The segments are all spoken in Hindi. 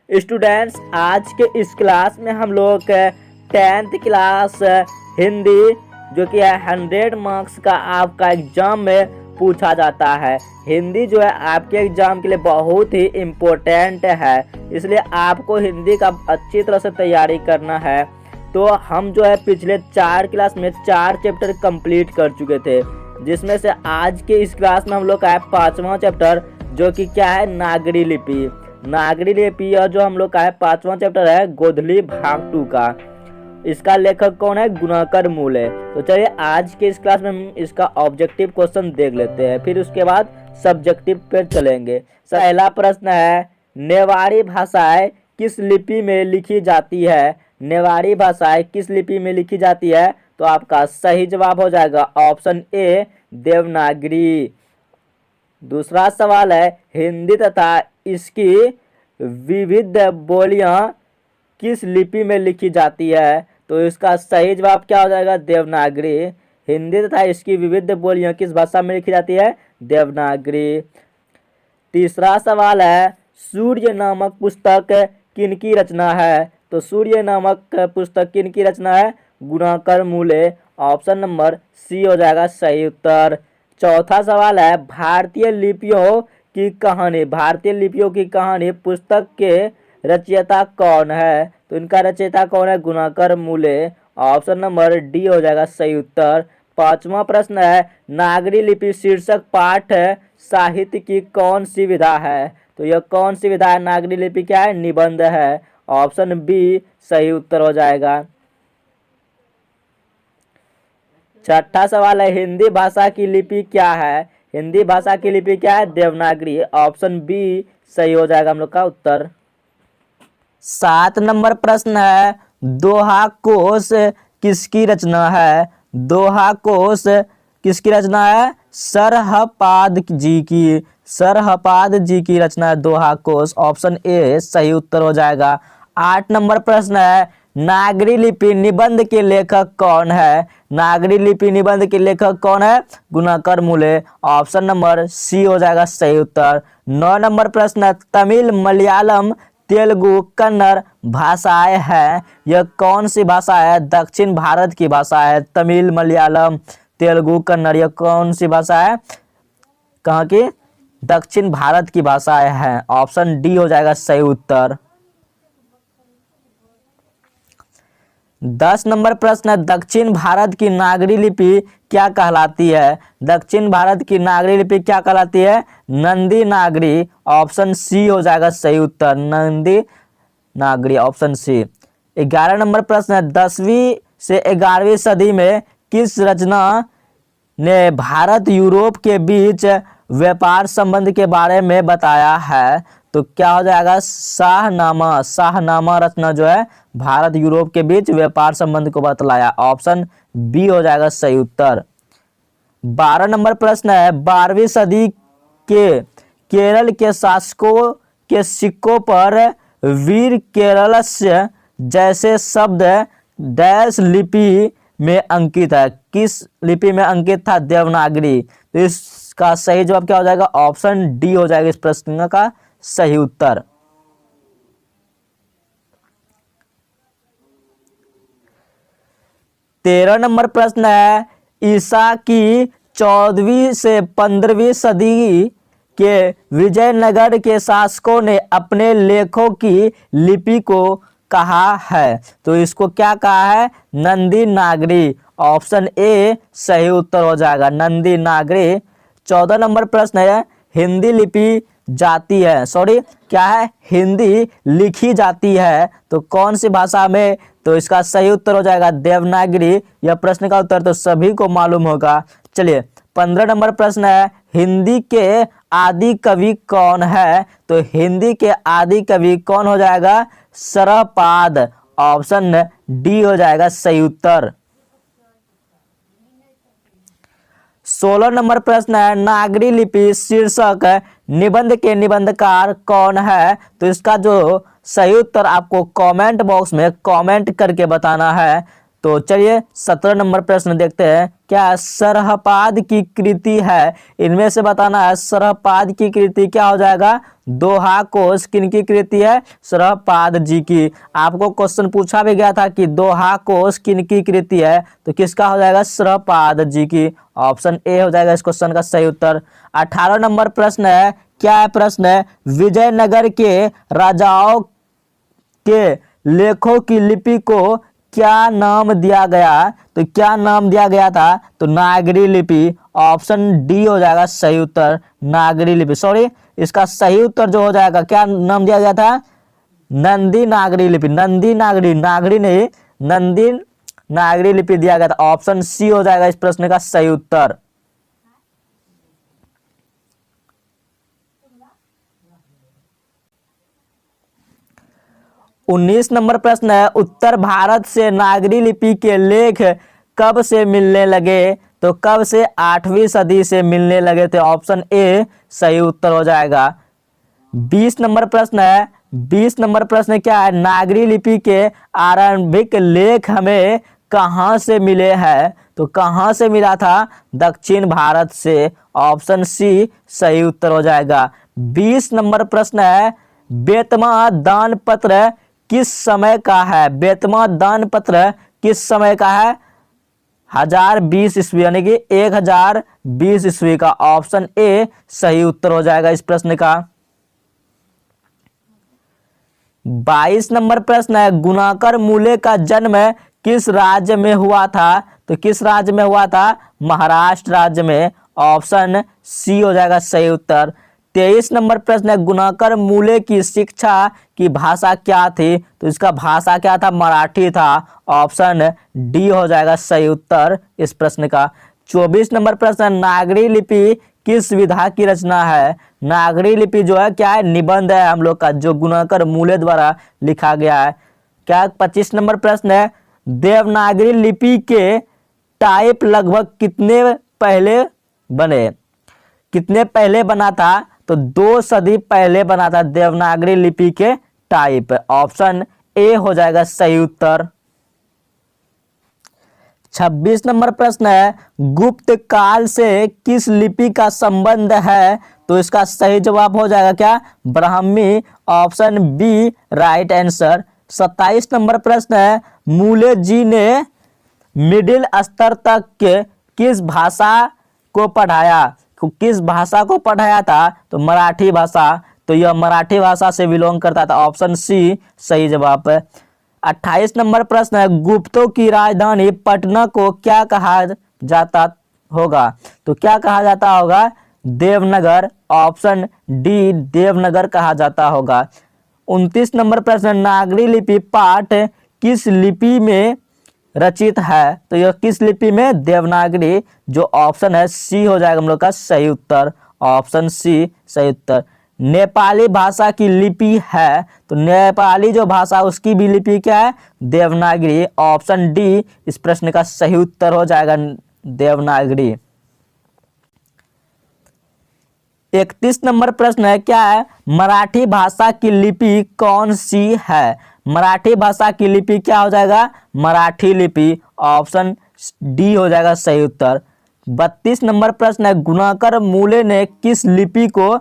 स्टूडेंट्स, आज के इस क्लास में हम लोग 10th क्लास हिंदी जो कि है 100 मार्क्स का आपका एग्जाम में पूछा जाता है। हिंदी जो है आपके एग्जाम के लिए बहुत ही इम्पोर्टेंट है, इसलिए आपको हिंदी का अच्छी तरह से तैयारी करना है। तो हम जो है पिछले 4 क्लास में 4 चैप्टर कंप्लीट कर चुके थे, जिसमें से आज के इस क्लास में हम लोग का है 5वां चैप्टर जो कि क्या है नागरी लिपि। नागरी लिपि और जो हम लोग का है 5वां चैप्टर है गोधली भाग 2 का। इसका लेखक कौन है? गुणाकर मूल है। तो चलिए आज के इस क्लास में हम इसका ऑब्जेक्टिव क्वेश्चन देख लेते हैं, फिर उसके बाद सब्जेक्टिव पे चलेंगे। पहला प्रश्न है, नेवारी भाषाएं किस लिपि में लिखी जाती है? नेवारी भाषाएं किस लिपि में लिखी जाती है? तो आपका सही जवाब हो जाएगा ऑप्शन ए देवनागरी। दूसरा सवाल है, हिंदी तथा इसकी विविध बोलियां किस लिपि में लिखी जाती है? तो इसका सही जवाब क्या हो जाएगा? देवनागरी। हिंदी तथा इसकी विविध बोलियां किस भाषा में लिखी जाती है? देवनागरी। तीसरा सवाल है, सूर्य नामक पुस्तक किनकी रचना है? तो सूर्य नामक पुस्तक किनकी रचना है? गुणाकर मूले। ऑप्शन नंबर सी हो जाएगा सही उत्तर। चौथा सवाल है, भारतीय लिपियों की कहानी, भारतीय लिपियों की कहानी पुस्तक के रचयिता कौन है? तो इनका रचयिता कौन है? गुणाकर मूले। ऑप्शन नंबर डी हो जाएगा सही उत्तर। पांचवा प्रश्न है, नागरी लिपि शीर्षक पाठ साहित्य की कौन सी विधा है? तो यह कौन सी विधा है? नागरी लिपि क्या है? निबंध है। ऑप्शन बी सही उत्तर हो जाएगा। छठा सवाल है, हिंदी भाषा की लिपि क्या है? हिंदी भाषा की लिपि क्या है? देवनागरी। ऑप्शन बी सही हो जाएगा हम लोग का उत्तर। 7 नंबर प्रश्न है, दोहा कोश किसकी रचना है? दोहा कोश किसकी रचना है? सरहपाद जी की। सरहपाद जी की रचना है दोहा कोश। ऑप्शन ए सही उत्तर हो जाएगा। 8 नंबर प्रश्न है, नागरी लिपि निबंध के लेखक कौन है? नागरी लिपि निबंध के लेखक कौन है? गुणाकर मूले। ऑप्शन नंबर सी हो जाएगा सही उत्तर। 9 नंबर प्रश्न है, तमिल मलयालम तेलुगु कन्नड़ भाषाएं हैं, यह कौन सी भाषा है? दक्षिण भारत की भाषा है। तमिल मलयालम तेलुगु कन्नड़ यह कौन सी भाषा है? कहाँ की? दक्षिण भारत की भाषाएं हैं। ऑप्शन डी हो जाएगा सही उत्तर। 10 नंबर प्रश्न है, दक्षिण भारत की नागरी लिपि क्या कहलाती है? दक्षिण भारत की नागरी लिपि क्या कहलाती है? नंदी नागरी। ऑप्शन सी हो जाएगा सही उत्तर। Nandi Nagari. Option C. 11 number प्रश्न है, 10वीं से 11वीं सदी में किस रचना ने भारत यूरोप के बीच व्यापार संबंध के बारे में बताया है? तो क्या हो जाएगा? शाहनामा। शाहनामा रचना जो है भारत यूरोप के बीच व्यापार संबंध को बतलाया। ऑप्शन बी हो जाएगा सही उत्तर। 12 नंबर प्रश्न है, 12वीं सदी के केरल के शासकों के सिक्कों पर वीर केरलस्य जैसे शब्द डैश लिपि में अंकित है? किस लिपि में अंकित था? देवनागरी। तो इसका सही जवाब क्या हो जाएगा? ऑप्शन डी हो जाएगा इस प्रश्न का सही उत्तर। तेरह नंबर प्रश्न है, ईसा की 14वीं से 15वीं सदी के विजयनगर के शासकों ने अपने लेखों की लिपि को कहा है? तो इसको क्या कहा है? नंदी नागरी। ऑप्शन ए सही उत्तर हो जाएगा नंदी नागरी। 14 नंबर प्रश्न है, हिंदी लिपि जाती है, क्या है? हिंदी लिखी जाती है तो कौन सी भाषा में? तो इसका सही उत्तर हो जाएगा देवनागरी। यह प्रश्न का उत्तर तो सभी को मालूम होगा। चलिए 15 नंबर प्रश्न है, हिंदी के आदि कवि कौन है? तो हिंदी के आदि कवि कौन हो जाएगा? सरहपाद। ऑप्शन डी हो जाएगा सही उत्तर। 16 नंबर प्रश्न है, नागरी लिपि शीर्षक निबंध के निबंधकार कौन है? तो इसका जो सही उत्तर आपको कमेंट बॉक्स में कमेंट करके बताना है। तो चलिए 17 नंबर प्रश्न देखते हैं। क्या सरहपाद की कृति है? इनमें से बताना है सरहपाद की कृति क्या हो जाएगा। दोहा कोश किनकी कृति है? सरहपाद जी की। आपको क्वेश्चन पूछा भी गया था कि दोहा कोश किनकी कृति है, तो किसका हो जाएगा? सरहपाद जी की। ऑप्शन ए हो जाएगा इस क्वेश्चन का सही उत्तर। 18 नंबर प्रश्न है। क्या है प्रश्न है? विजयनगर के राजाओं के लेखों की लिपि को क्या नाम दिया गया? तो क्या नाम दिया गया था? तो नागरी लिपि। ऑप्शन डी हो जाएगा सही उत्तर, नागरी लिपि। सॉरी, इसका सही उत्तर जो हो जाएगा, क्या नाम दिया गया था? नंदी नागरी लिपि। नंदी नागरी, नागरी नहीं, नंदी नागरी लिपि दिया गया था। ऑप्शन सी हो जाएगा इस प्रश्न का सही उत्तर। उन्नीस नंबर प्रश्न है। उत्तर भारत से नागरी लिपि के लेख कब से मिलने लगे? तो कब से? 8वीं सदी से मिलने लगे थे। ऑप्शन ए सही उत्तर हो जाएगा। 20 नंबर प्रश्न है। 20 नंबर प्रश्न क्या है? नागरी लिपि के आरंभिक लेख हमें कहाँ से मिले हैं? तो कहाँ से मिला था? दक्षिण भारत से। ऑप्शन सी सही उत्तर हो जाएगा। 20 नंबर प्रश्न है। बेतमा दान पत्र किस समय का है? बेतमा दान पत्र किस समय का है? 1020 ईस्वी, यानी कि 1020 ईस्वी का। ऑप्शन ए सही उत्तर हो जाएगा इस प्रश्न का। 22 नंबर प्रश्न है। गुणाकर मूले का जन्म किस राज्य में हुआ था? तो किस राज्य में हुआ था? महाराष्ट्र राज्य में। ऑप्शन सी हो जाएगा सही उत्तर। 23 नंबर प्रश्न है। गुणाकर मूले की शिक्षा की भाषा क्या थी? तो इसका भाषा क्या था? मराठी था। ऑप्शन डी हो जाएगा सही उत्तर इस प्रश्न का। 24 नंबर प्रश्न, नागरी लिपि किस विधा की रचना है? नागरी लिपि जो है क्या है? निबंध है हम लोग का, जो गुणाकर मूले द्वारा लिखा गया है। क्या? 25 नंबर प्रश्न है। देवनागरी लिपि के टाइप लगभग कितने पहले बने? कितने पहले बना था? तो 2 सदी पहले बना था देवनागरी लिपि के टाइप। ऑप्शन ए हो जाएगा सही उत्तर। 26 नंबर प्रश्न है। गुप्त काल से किस लिपि का संबंध है? तो इसका सही जवाब हो जाएगा क्या? Brahmi. Option B right answer. 27 number प्रश्न है। मूले जी ने मिडिल स्तर तक के किस भाषा को पढ़ाया? किस भाषा को पढ़ाया था? तो मराठी भाषा। तो यह मराठी भाषा से बिलोंग करता था। ऑप्शन सी सही जवाब है। 28 नंबर प्रश्न है। गुप्तों की राजधानी पटना को क्या कहा जाता होगा? तो क्या कहा जाता होगा? देवनगर। ऑप्शन डी देवनगर कहा जाता होगा। 29 नंबर प्रश्न, नागरी लिपि पाठ किस लिपि में रचित है? तो यह किस लिपि में? देवनागरी। जो ऑप्शन है सी हो जाएगा हम लोग का सही उत्तर। ऑप्शन सी सही उत्तर। नेपाली भाषा की लिपि है, तो नेपाली जो भाषा उसकी भी लिपि क्या है? देवनागरी। ऑप्शन डी इस प्रश्न का सही उत्तर हो जाएगा देवनागरी। 31 नंबर प्रश्न है। क्या है? मराठी भाषा की लिपि कौन सी है? मराठी भाषा की लिपि क्या हो जाएगा? मराठी लिपि। ऑप्शन डी हो जाएगा सही उत्तर। 32 नंबर प्रश्न है। गुणाकर मूले ने किस लिपि को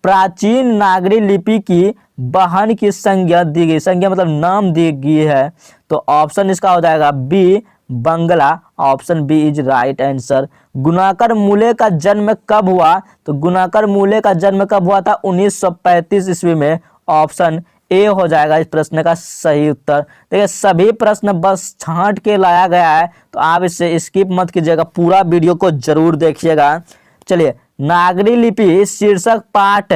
प्राचीन नागरी लिपि की बहन की संज्ञा दी गई? संज्ञा मतलब नाम दी गई है। तो ऑप्शन इसका हो जाएगा B Bangla. Option B is right answer. Gunakar Muley का जन्म कब हुआ? तो गुणाकर मूले का जन्म कब हुआ था? 1935 ईस्वी में। ऑप्शन ए हो जाएगा इस प्रश्न का सही उत्तर। देखिए सभी प्रश्न बस छांट के लाया गया है, तो आप इससे स्किप मत कीजिएगा, पूरा वीडियो को जरूर देखिएगा। चलिए, नागरी लिपि शीर्षक पाठ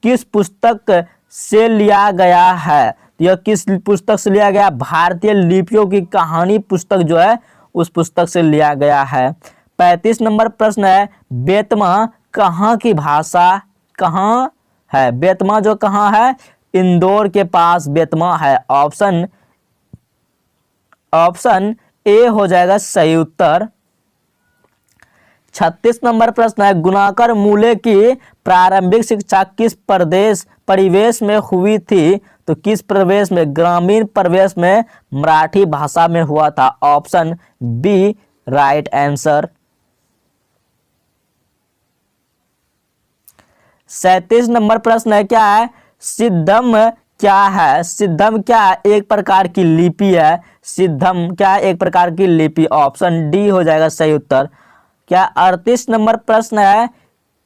किस पुस्तक से लिया गया है? यह किस पुस्तक से लिया गया? भारतीय लिपियों की कहानी पुस्तक जो है उस पुस्तक से लिया गया है। 35 नंबर प्रश्न है। बेतमा कहाँ की भाषा कहाँ है? बेतमा जो कहाँ है? इंदौर के पास बेतमा है। ऑप्शन ए हो जाएगा सही उत्तर। 36 नंबर प्रश्न है, गुणाकर मूल्य की प्रारंभिक शिक्षा किस परिवेश में हुई थी? तो किस परिवेश में? ग्रामीण परिवेश में, मराठी भाषा में हुआ था। Option B right answer. 37 number प्रश्न है, क्या है? सिद्धम क्या है? सिद्धम क्या है? एक प्रकार की लिपि है। सिद्धम क्या है? एक प्रकार की लिपि। ऑप्शन डी हो जाएगा सही उत्तर। क्या 38 नंबर प्रश्न है,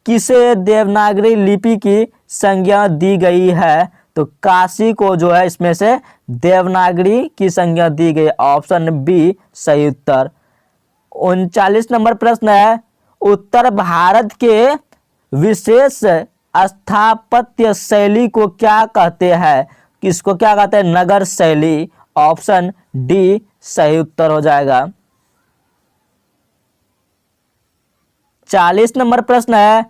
किसे देवनागरी लिपि की संज्ञा दी गई है? तो काशी को जो है इसमें से देवनागरी की संज्ञा दी गई। ऑप्शन बी सही उत्तर। 39 नंबर प्रश्न है, उत्तर भारत के विशेष स्थापत्य शैली को क्या कहते हैं? किसको क्या कहते हैं? नगर शैली। ऑप्शन डी सही उत्तर हो जाएगा। 40 नंबर प्रश्न है,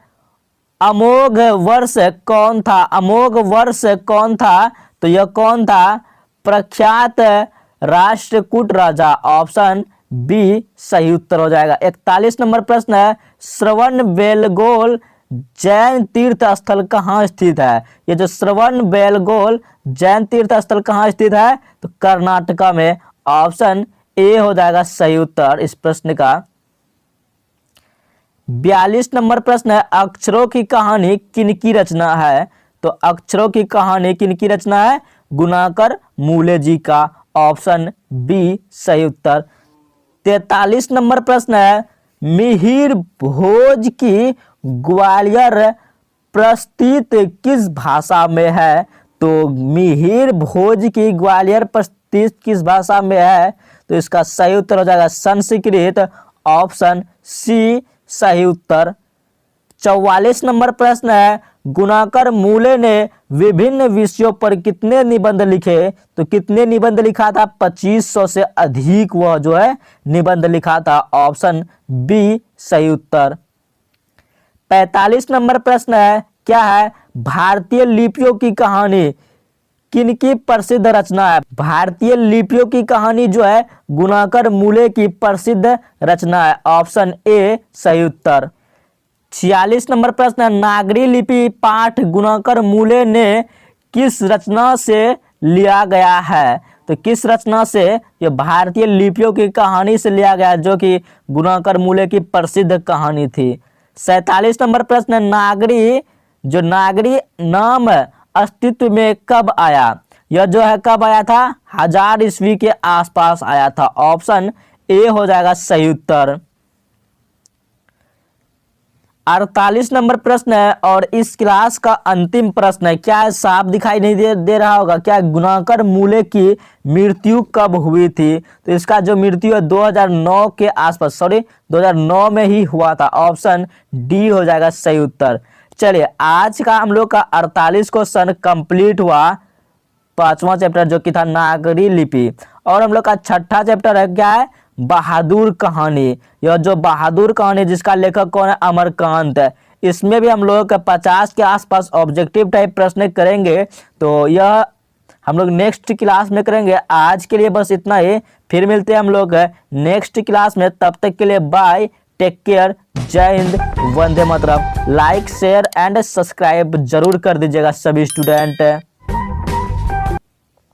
अमोघ वर्ष कौन था? अमोघ वर्ष कौन था? तो यह कौन था? प्रख्यात राष्ट्रकूट राजा। ऑप्शन बी सही उत्तर हो जाएगा। 41 नंबर प्रश्न है, श्रवण बेलगोल जैन तीर्थ स्थल कहाँ स्थित है? ये जो श्रवण बेलगोल जैन तीर्थ स्थल कहाँ स्थित है? तो कर्नाटका में। ऑप्शन ए हो जाएगा सही उत्तर इस प्रश्न का। 42 नंबर प्रश्न है, अक्षरों की कहानी किनकी रचना है? तो अक्षरों की कहानी किनकी रचना है? गुणाकर मूल्य जी का। ऑप्शन बी सही उत्तर। 43 नंबर प्रश्न है, मिहिर भोज की ग्वालियर प्रस्तुति किस भाषा में है? तो मिहिर भोज की ग्वालियर प्रस्तुति किस भाषा में है? तो इसका सही उत्तर हो जाएगा संस्कृत। ऑप्शन सी सही उत्तर। 44 नंबर प्रश्न है, गुणाकर मूल्य ने विभिन्न विषयों पर कितने निबंध लिखे? तो कितने निबंध लिखा था? 2500 से अधिक वह जो है निबंध लिखा था। ऑप्शन बी सही उत्तर। 45 नंबर प्रश्न है, क्या है? भारतीय लिपियों की कहानी किनकी प्रसिद्ध रचना है? भारतीय लिपियों की कहानी जो है गुणाकर मूल्य की प्रसिद्ध रचना है। ऑप्शन ए सही उत्तर। 46 नंबर प्रश्न है, नागरी लिपि पाठ गुणाकर मूल्य ने किस रचना से लिया गया है? तो किस रचना से? ये भारतीय लिपियों की कहानी से लिया गया, जो कि गुणाकर मूल्य की प्रसिद्ध कहानी थी। 47 नंबर प्रश्न है, नागरी नाम अस्तित्व में कब आया? यह जो है कब आया था? 1000 ईस्वी के आसपास आया था। ऑप्शन ए हो जाएगा सही उत्तर। 48 नंबर प्रश्न है और इस क्लास का अंतिम प्रश्न है, क्या साफ दिखाई नहीं दे रहा होगा? क्या गुणाकर मूल्य की मृत्यु कब हुई थी? तो इसका जो मृत्यु है 2009 के आसपास, 2009 में ही हुआ था। ऑप्शन डी हो जाएगा सही उत्तर। चलिए, आज का हम लोग का 48 क्वेश्चन कंप्लीट हुआ। 5वां चैप्टर जो कि था नागरी लिपि, और हम लोग का 6ठा चैप्टर है, क्या है? बहादुर कहानी। यह जो बहादुर कहानी जिसका लेखक कौन है? अमरकांत है। इसमें भी हम लोग का 50 के आसपास ऑब्जेक्टिव टाइप प्रश्न करेंगे, तो यह हम लोग नेक्स्ट क्लास में करेंगे। आज के लिए बस इतना ही, फिर मिलते हैं हम लोग नेक्स्ट क्लास में। तब तक के लिए बाय, टेक केयर, जय Hind, Vande Mataram. Like share and subscribe जरूर कर दीजिएगा सभी स्टूडेंट।